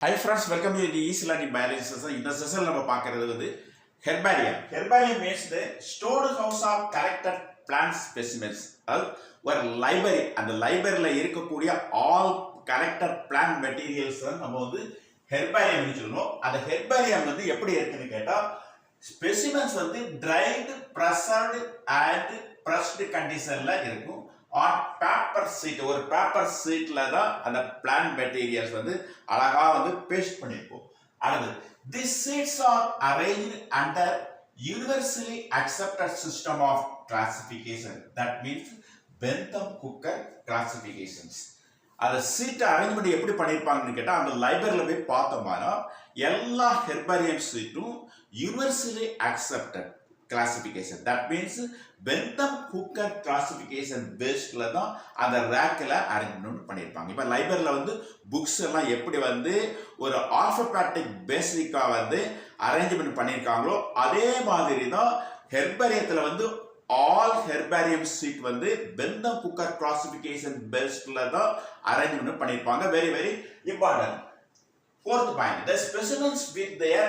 Hi friends, welcome to the Easy Learning Biology session. In the session, we will herbarium. Herbarium means the stored house of collected plant specimens. ஒரு library, அந்த libraryல இருக்கக்கூடிய all collected plant materials நம்ம வந்து herbarium சொல்லுவோம். அந்த herbarium வந்து எப்படி இருக்குன்னு கேட்டா specimens வந்து dried, preserved and pressed conditionல இருக்கும். On paper sheet ஒரு paper sheetல தான் அந்த plant materials வந்து அழகா வந்து paste பண்ணிருப்போம். அடுத்து these sheets are arranged under universally accepted system of classification. That means Bentham-Hooker classifications. அந்த சீட்டை அரேஞ்ச் பண்ணி எப்படி பண்ணியிருப்பாங்கன்னு கேட்டால் அந்த லைப்ரரியில் போய் பார்த்தோம்னா எல்லா ஹெர்பேரியம் சீட்டும் universally accepted classification. That means Bentham Hooker classification பேஸ்டில் தான் அந்த ரேக்கில் அரேஞ்ச்மெண்ட் பண்ணியிருப்பாங்க. இப்போ லைப்ரரியில் வந்து புக்ஸ் எல்லாம் எப்படி வந்து ஒரு ஆல்ஃபபேட்டிக் பேசிக்காக வந்து அரேஞ்ச்மெண்ட் பண்ணியிருக்காங்களோ அதே மாதிரி தான் ஹெர்பேரியத்தில் வந்து all herbarium sheet வந்து Bentham-Hooker classification basedல தான் arrangement பண்ணிருப்பாங்க. Very important. Fourth point, the specimens with their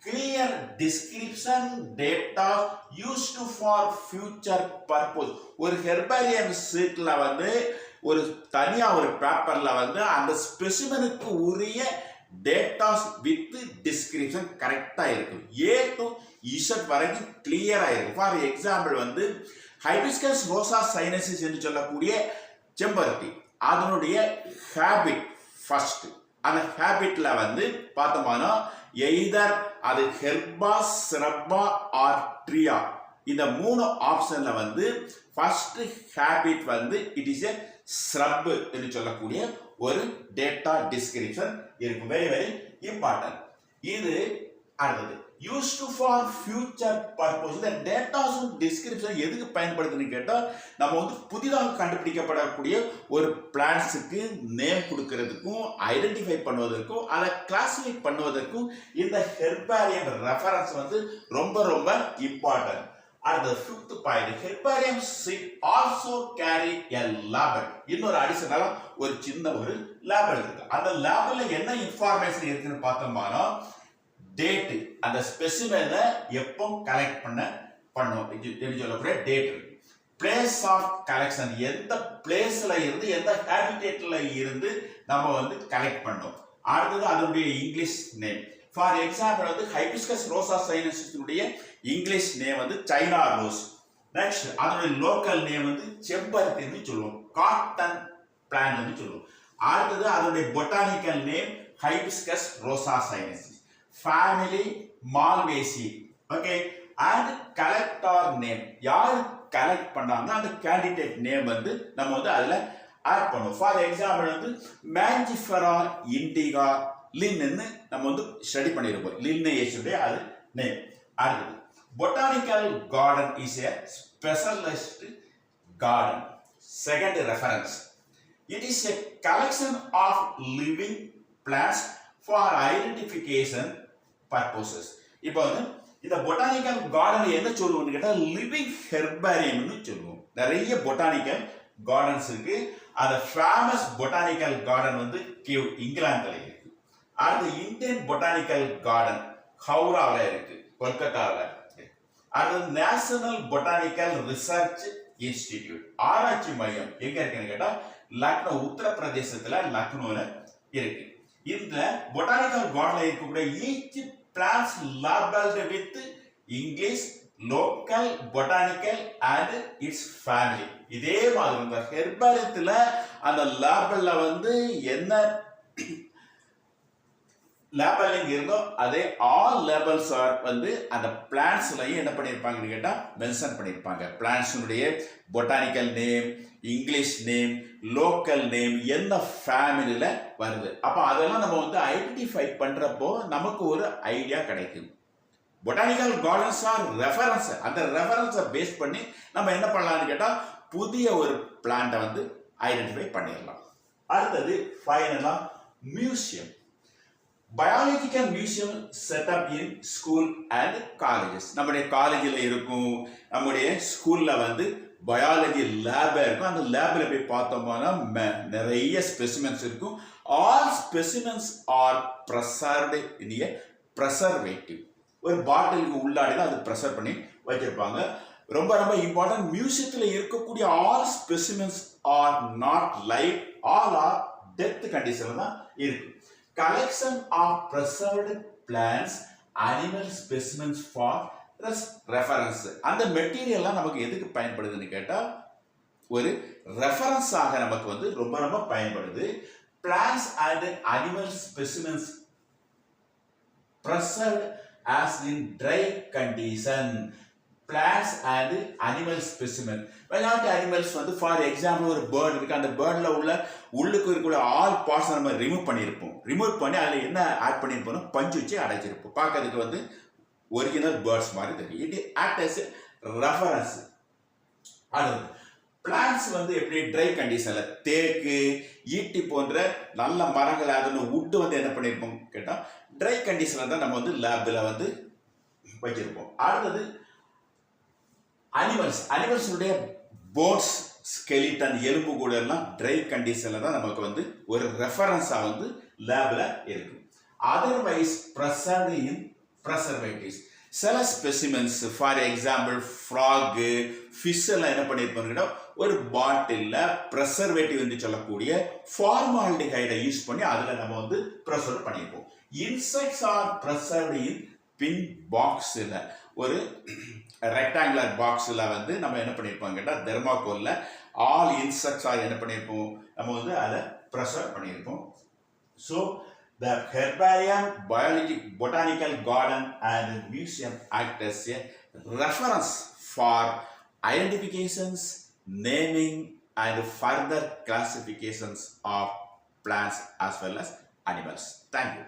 clear description data used for future purpose. ஒரு herbarium sheetல வந்து ஒரு தனியா ஒரு பேப்பர்ல வந்து அந்த ஸ்பெசிமனுக்கு உரிய டேட்டாஸ் வித் டிஸ்கிரிப்ஷன் கரெக்டா இருக்கும். ஏ டு இசட் வரைக்கும் கிளியரா இருக்கும். ஃபார் எக்ஸாம்பிள் வந்து ஹைபிஸ்கஸ் ரோசா சைனசிஸ் என்று சொல்லக்கூடிய செம்பருத்தி அதனுடைய ஹேபிட் ஃபர்ஸ்ட் அந்த ஹேபிட்ல வந்து பார்த்தோம்னா எய்தர் அது ஹெர்பா ஸ்ரப்பா ஆர் ட்ரியா இந்த மூணு ஆப்ஷன்ல வந்து ஃபர்ஸ்ட் ஹேபிட் வந்து இட் இஸ் எ ஸ்ரப் என்று சொல்லக்கூடிய ஒரு டேட்டா டிஸ்கிரிப்ஷன் இருக்கும். Very important. இது அடுத்தது used for future purpose. இந்த டேட்டாஸ் டிஸ்கிரிப்ஷன் எதுக்கு பயன்படுத்துன்னு கேட்டால் நம்ம வந்து புதிதாக கண்டுபிடிக்கப்படக்கூடிய ஒரு பிளான்ட்ஸுக்கு நேம் கொடுக்கறதுக்கும் ஐடென்டிஃபை பண்ணுவதற்கும் அதை கிளாசிஃபை பண்ணுவதற்கும் இந்த ஹெர்பேரியம் ரெஃபரன்ஸ் வந்து ரொம்ப இம்பார்ட்டன்ட். அடுத்த fifth point, herbarium sheet also carry a label. இன்னொரு அடிஷனலா ஒரு சின்ன ஒரு லேபிள் இருக்கு. அந்த லேபிள்ல என்ன இன்ஃபர்மேஷன் இருக்குன்னு பார்த்தோம்னா டேட், அந்த ஸ்பெசிமெனை எப்போ கலெக்ட் பண்ணோம் சொல்லக்கூடிய டேட் இருக்கு. பிளேஸ் ஆஃப் கலெக்ஷன், எந்த பிளேஸ்ல இருந்து எந்த ஹேபிடேட்ல இருந்து நம்ம வந்து கலெக்ட் பண்ணோம். அடுத்தது அதனுடைய இங்கிலீஷ் நேம். ஃபார் எக்ஸாம்பிள் வந்து ஹைபிஸ்கஸ் ரோசா சைனசிஸுடைய இங்கிலீஷ் நேம் வந்து சைனா ரோஸ். நெக்ஸ்ட் அதனுடைய லோக்கல் நேம் வந்து செம்பருத்தின்னு சொல்லுவோம், காட்டன் பிளான்ட்னு சொல்லுவோம். அடுத்தது அதனுடைய botanical name hibiscus rosa sinensis. Family malvaceae. Okay. And collector name, யார் கலெக்ட் பண்ணாங்க அந்த கேண்டிடேட் நேம் வந்து நம்ம வந்து அதுல ஆட் பண்ணுவோம். ஃபார் எக்ஸாம்பிள் வந்து மேஞ்சிஃபெரா இண்டிகா லின்னு நம்ம வந்து ஸ்டடி பண்ணிருப்போம். லின்னேஷனுடைய அது நேம். அடுத்தது botanical garden is a specialist garden. Second reference, it is a collection of living plants for identification purposes. இப்போ வந்து இந்த பொட்டானிக்கல் கார்டன் என்ன சொல்லுவோம்னு கேட்டால் லிவிங் ஹெர்பேரியம்னு சொல்லுவோம். நிறைய பொட்டானிக்கல் கார்டன்ஸ் இருக்கு. அந்த ஃபேமஸ் பொட்டானிக்கல் கார்டன் வந்து கிவ் இங்கிலாந்துல இருக்கு. அடுத்து இந்தியன் பொட்டானிக்கல் கார்டன் ஹவுராவில் இருக்கு, கொல்கத்தாவில் இருக்கு. அடுத்து நேஷனல் பொட்டானிக்கல் ரிசர்ச் இன்ஸ்டிடியூட், ஆராய்ச்சி மையம் எங்க இருக்குன்னு கேட்டா லக்னோ, உத்தரப்பிரதேசத்துல லக்னோல இருக்கு. இந்த பொட்டானிக்கல் கார்டன்ல இருக்கக்கூடிய each plants labelled with English, local, botanical and it's family. இதே மாதிரி இந்த ஹெர்பேரியத்துல அந்த லேபிள்ல வந்து என்ன லேபிளிங் இருந்தோ அதே ஆல் லேபிள்ஸ் ஆர் வந்து அந்த பிளான்ட்ஸ்லையும் என்ன பண்ணியிருப்பாங்கன்னு கேட்டால் மென்ஷன் பண்ணியிருப்பாங்க. பிளான்ட்ஸுடைய botanical name, English name, local name, எந்த ஃபேமிலியில் வருது. அப்போ அதெல்லாம் நம்ம வந்து ஐடென்டிஃபை பண்ணுறப்போ நமக்கு ஒரு ஐடியா கிடைக்கும். Botanical gardens R reference. அந்த ரெஃபரன்ஸை பேஸ் பண்ணி நம்ம என்ன பண்ணலாம்னு கேட்டால் புதிய ஒரு பிளான்ட்டை வந்து ஐடென்டிஃபை பண்ணிடலாம். அடுத்தது ஃபைனலாக museum. Biological museum setup in school and colleges. நம்முடைய காலேஜில் இருக்கும், நம்முடைய ஸ்கூலில் வந்து பயாலஜி லேபாக இருக்கும். அந்த லேபில் போய் பார்த்தோம்னா நிறைய ஸ்பெசிமென்ஸ் இருக்கும். ஆல் ஸ்பெசிமென்ஸ் ஆர் ப்ரெசர்வ்டு இன் எ ப்ரெசர்வேட்டிவ். ஒரு பாட்டிலுக்கு உள்ளாடி தான் அது ப்ரெசர்வ் பண்ணி வச்சிருப்பாங்க. ரொம்ப ரொம்ப இம்பார்ட்டன்ட். மியூசியத்தில் இருக்கக்கூடிய all specimens are not live, all are death கண்டிஷனில் தான் இருக்கு. Collection of preserved plants animal specimens for reference. அந்த மெட்டீரியல்லாம் நமக்கு எதுக்கு பயன்படுதுன்னு கேட்டால் ஒரு ரெஃபரன்ஸாக நமக்கு வந்து ரொம்ப ரொம்ப பயன்படுது. Plants and animal specimens preserved as in dry condition. Plants and animal specimen. விளையாட்டு அனிமல்ஸ் வந்து ஃபார் எக்ஸாம்பிள் ஒரு பேர்ட் இருக்கு. அந்த பேர்டில் உள்ளுக்கு இருக்கக்கூடிய ஆல் பார்ட்ஸ் நம்ம ரிமூவ் பண்ணியிருப்போம். ரிமூவ் பண்ணி அதில் என்ன ஆட் பண்ணியிருப்போம், பஞ்சு வச்சு அடைச்சிருப்போம். பார்க்கறதுக்கு வந்து ஒரிஜினல் பேர்ட்ஸ் மாதிரி தெரியும். It act as reference. அடுத்து பிளான்ஸ் வந்து எப்படி ட்ரை கண்டிஷனில் தேக்கு ஈட்டி போன்ற நல்ல மரங்கள் அதோட உட்டு வந்து என்ன பண்ணியிருப்போம் கேட்டால் ட்ரை கண்டிஷனில் தான் நம்ம வந்து லேபில் வந்து வச்சிருப்போம். அடுத்தது அனிமல்ஸுடைய போன்ஸ் ஸ்கெலிட்டன் எலும்பு கூட எல்லாம் ட்ரை கண்டிஷனில் தான் நமக்கு வந்து ஒரு ரெஃபரன்ஸாக வந்து லேபில் இருக்கும். அதர்வைஸ் ப்ரெசர்வ்டு இன் ப்ரெசர்வேட்டிவ்ஸ். சில specimens for example frock fish எல்லாம் என்ன பண்ணியிருப்பாங்கன்னா ஒரு பாட்டிலில் ப்ரெசர்வேட்டிவ் என்று சொல்லக்கூடிய ஃபார்மால்டிஹைடை யூஸ் பண்ணி அதில் நம்ம வந்து ப்ரெசர்வ் பண்ணியிருப்போம். இன்செக்ட்ஸ் ஆர் ப்ரெசர்வ்டு இன் பின் பாக்ஸில், ஒரு ரெக்டாங்குலர் பாக்ஸில் வந்து நம்ம என்ன பண்ணியிருப்போம் கேட்டால் தெர்மாக்கோலில் ஆல் இன்செக்ட்ஸ் ஆர் என்ன பண்ணியிருப்போம், நம்ம வந்து அதை ப்ரெசர்வ் பண்ணியிருப்போம். So the herbarium, botanical garden and museum act as a reference for identifications, naming and further classifications of plants as well as animals. Thank you.